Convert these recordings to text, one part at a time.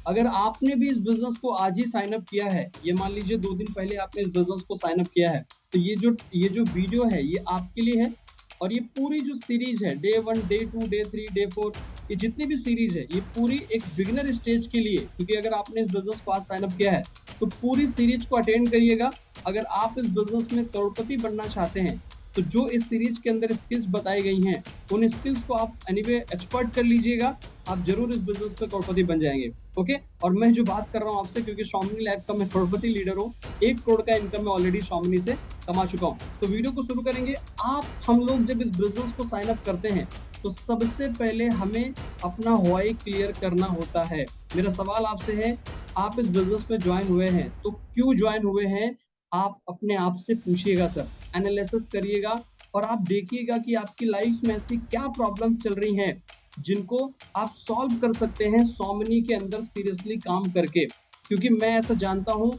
अगर आपने भी इस बिजनेस को आज ही साइन अप किया है, ये मान लीजिए 2 दिन पहले आपने इस बिजनेस को साइन अप किया है, तो ये जो वीडियो है ये आपके लिए है। और ये पूरी जो सीरीज है, डे 1, डे 2, डे 3, डे 4, ये जितनी भी सीरीज है ये पूरी एक बिगिनर स्टेज के लिए, क्योंकि अगर आपने इस बिजनेस को आज साइन अप किया है तो पूरी सीरीज को अटेंड करिएगा। अगर आप इस बिजनेस में करोड़पति बनना चाहते हैं तो जो इस सीरीज के अंदर स्किल्स बताई गई हैं उन स्किल्स को आप एनीवे एक्सपर्ट कर लीजिएगा। आप जरूर इस बिजनेस में करोड़पति बन जाएंगे। ओके, और मैं जो बात कर रहा हूँ आपसे, क्योंकि Shomni लाइफ का मैं करोड़पति लीडर हूँ, 1 करोड़ का इनकम मैं ऑलरेडी Shomni से कमा चुका हूँ। तो वीडियो को शुरू करेंगे। हम लोग जब इस बिजनेस को साइन अप करते हैं तो सबसे पहले हमें अपना व्हाई क्लियर करना होता है। मेरा सवाल आपसे है, आप इस बिजनेस में ज्वाइन हुए हैं तो क्यों ज्वाइन हुए हैं? आप अपने आप से पूछिएगा सर, एनालिसिस करिएगा और आप देखिएगा कि आपकी लाइफ में ऐसी क्या प्रॉब्लम चल रही हैं जिनको आप सॉल्व कर सकते हैं Shomni के अंदर सीरियसली काम करके। क्योंकि मैं ऐसा जानता हूँ,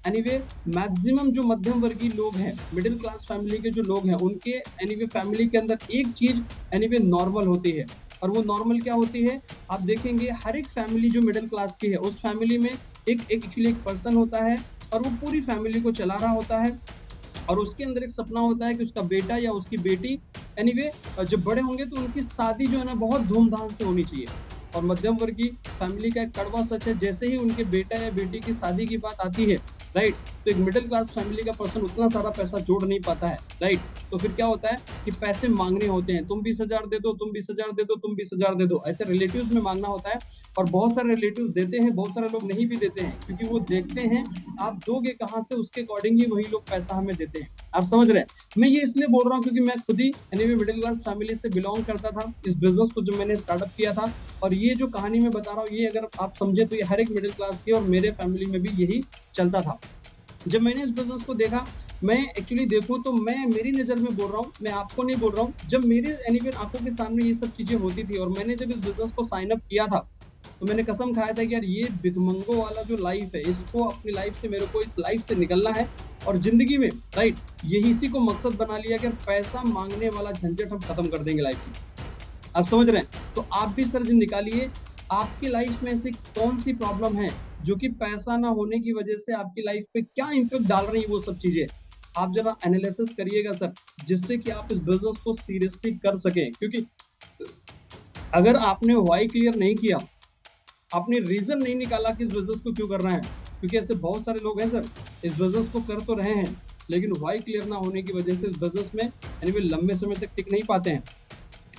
एनीवे मैक्सिमम जो मध्यम वर्गीय लोग हैं, मिडिल क्लास फैमिली के जो लोग हैं, उनके एनीवे फैमिली के अंदर एक चीज एनीवे नॉर्मल होती है। और वो नॉर्मल क्या होती है? आप देखेंगे हर एक फैमिली जो मिडिल क्लास की है उस फैमिली में एक पर्सन होता है और वो पूरी फैमिली को चला रहा होता है। और उसके अंदर एक सपना होता है कि उसका बेटा या उसकी बेटी एनीवे जब बड़े होंगे तो उनकी शादी जो है ना बहुत धूमधाम से होनी चाहिए। और मध्यम वर्गीय फैमिली का एक कड़वा सच है, जैसे ही उनके बेटा या बेटी की शादी की बात आती है, राइट, तो एक मिडिल क्लास फैमिली का पर्सन उतना सारा पैसा जोड़ नहीं पाता है, राइट। तो फिर क्या होता है कि पैसे मांगने होते हैं, तुम 20,000 दे दो, तुम 20,000 दे दो, तुम 20,000 दे दो, ऐसे रिलेटिव्स में मांगना होता है। और बहुत सारे रिलेटिव देते हैं, बहुत सारे लोग नहीं भी देते हैं, क्योंकि वो देखते हैं आप दोगे कहाँ से, उसके अकॉर्डिंग ही वही लोग पैसा हमें देते हैं। आप समझ रहे हैं? मैं ये इसलिए बोल रहा हूँ क्योंकि मैं खुद ही एनीवे मिडिल क्लास फैमिली से बिलोंग करता था। इस बिजनेस को जो मैंने स्टार्टअप किया था, और ये जो कहानी मैं बता रहा हूँ ये अगर आप समझे तो ये हर एक मिडिल क्लास की, और मेरे फैमिली में भी यही चलता था। जब मैंने इस बिजनेस को देखा, मैं एक्चुअली देखूं तो मैं मेरी नज़र में बोल रहा हूँ, मैं आपको नहीं बोल रहा हूँ, जब मेरे एनीवे आंखों के सामने ये सब चीज़ें होती थी और मैंने जब इस बिजनेस को साइन अप किया था तो मैंने कसम खाया था कि यार ये भिखमंगों वाला जो लाइफ है, इसको अपनी लाइफ से, मेरे को इस लाइफ से निकलना है और जिंदगी में, राइट, यही इसी को मकसद बना लिया कि पैसा मांगने वाला झंझट हम खत्म कर देंगे लाइफ में। आप समझ रहे हैं? तो आप भी सर्च निकालिए, आपकी लाइफ में ऐसी कौन सी प्रॉब्लम है जो कि पैसा ना होने की वजह से आपकी लाइफ पे क्या इम्पैक्ट डाल रही है, वो सब चीजें आप जरा एनालिसिस करिएगा सर, जिससे कि आप इस बिजनेस को सीरियसली कर सकें। क्योंकि अगर आपने व्हाई क्लियर नहीं किया, आपने रीजन नहीं निकाला कि इस बिजनेस को क्यों कर रहे हैं, क्योंकि ऐसे बहुत सारे लोग हैं सर, इस बिजनेस को कर तो रहे हैं लेकिन व्हाई क्लियर ना होने की वजह से इस बिजनेस में यानी वे लंबे समय तक टिक नहीं पाते हैं।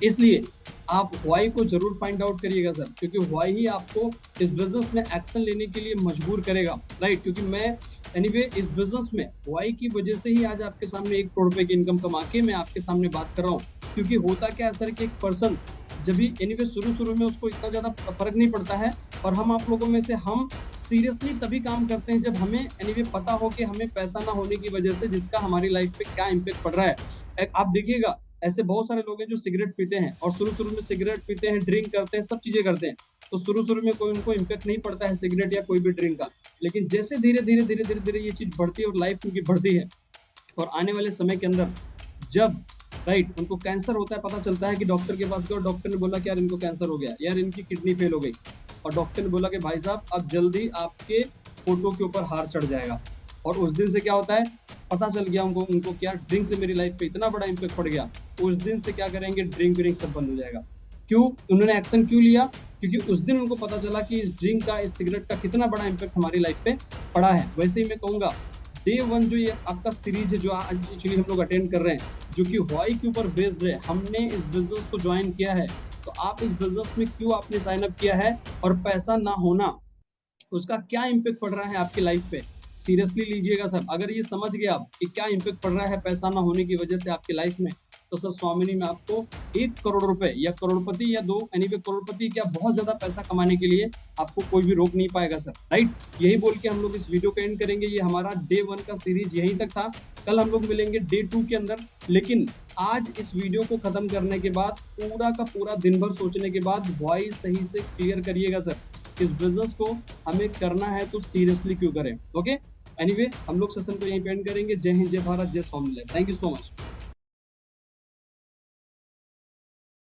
इसलिए आप व्हाई को जरूर फाइंड आउट करिएगा सर, क्योंकि व्हाई ही आपको इस बिजनेस में एक्शन लेने के लिए मजबूर करेगा, राइट। क्योंकि मैं एनीवे इस बिजनेस में व्हाई की वजह से ही आज आपके सामने 1 करोड़ रुपए की इनकम कमा के मैं आपके सामने बात कर रहा हूँ। क्योंकि होता क्या है सर कि एक पर्सन जब भी एनीवे शुरू में उसको इतना ज्यादा फर्क नहीं पड़ता है, और हम आप लोगों में से हम सीरियसली तभी काम करते हैं जब हमें एनीवे पता हो कि हमें पैसा ना होने की वजह से जिसका हमारी लाइफ पे क्या इम्पेक्ट पड़ रहा है। आप देखिएगा ऐसे बहुत सारे लोग हैं जो सिगरेट पीते हैं और शुरू में सिगरेट पीते हैं, ड्रिंक करते हैं, सब चीजें करते हैं, तो शुरू में कोई उनको इम्पेक्ट नहीं पड़ता है सिगरेट या कोई भी ड्रिंक का। लेकिन जैसे धीरे धीरे ये चीज बढ़ती है और लाइफ उनकी बढ़ती है, और आने वाले समय के अंदर जब, राइट, उनको कैंसर होता है, पता चलता है कि डॉक्टर के पास गए और डॉक्टर ने बोला कि यार इनको कैंसर हो गया, यार इनकी किडनी फेल हो गई, और डॉक्टर ने बोला कि भाई साहब अब जल्दी आपके फोटो के ऊपर हार चढ़ जाएगा। और उस दिन से क्या होता है, पता चल गया उनको क्या ड्रिंक से मेरी लाइफ पे इतना बड़ा इम्पैक्ट पड़ गया, उस दिन से क्या करेंगे, ड्रिंक व्रिंक सब बंद हो जाएगा। क्यों? उन्होंने एक्शन क्यों लिया? क्योंकि उस दिन उनको पता चला कि इस ड्रिंक का, इस सिगरेट का कितना बड़ा इम्पैक्ट हमारी लाइफ पे पड़ा है। वैसे ही मैं कहूँगा डे 1 जो ये आपका सीरीज है जो आज एक्चुअली हम लोग अटेंड कर रहे हैं, जो कि व्हाई के ऊपर बेस्ड है, हमने इस बिजनेस को ज्वाइन किया है, तो आप इस बिजनेस में क्यों आपने साइन अप किया है और पैसा ना होना उसका क्या इम्पैक्ट पड़ रहा है आपकी लाइफ पे, सीरियसली लीजिएगा सर। अगर ये समझ गए आप कि क्या इम्पैक्ट पड़ रहा है पैसा ना होने की वजह से आपकी लाइफ में, तो सर Shomni में आपको 1 करोड़ रुपए या करोड़पति या दो, एनीवे करोड़पति क्या बहुत ज्यादा पैसा कमाने के लिए आपको कोई भी रोक नहीं पाएगा सर, राइट। यही बोल के हम लोग इस वीडियो को एंड करेंगे। ये हमारा डे 1 का सीरीज यहीं तक था, कल हम लोग मिलेंगे डे 2 के अंदर। लेकिन आज इस वीडियो को खत्म करने के बाद पूरा का पूरा दिन भर सोचने के बाद व्हाई सही से क्लियर करिएगा सर, इस बिजनेस को हमें करना है तो सीरियसली क्यों करें। ओके, एनीवे हम लोग सेशन को यहीं पे एंड करेंगे। जय हिंद, जय भारत, जय Shomni life. Thank you so much.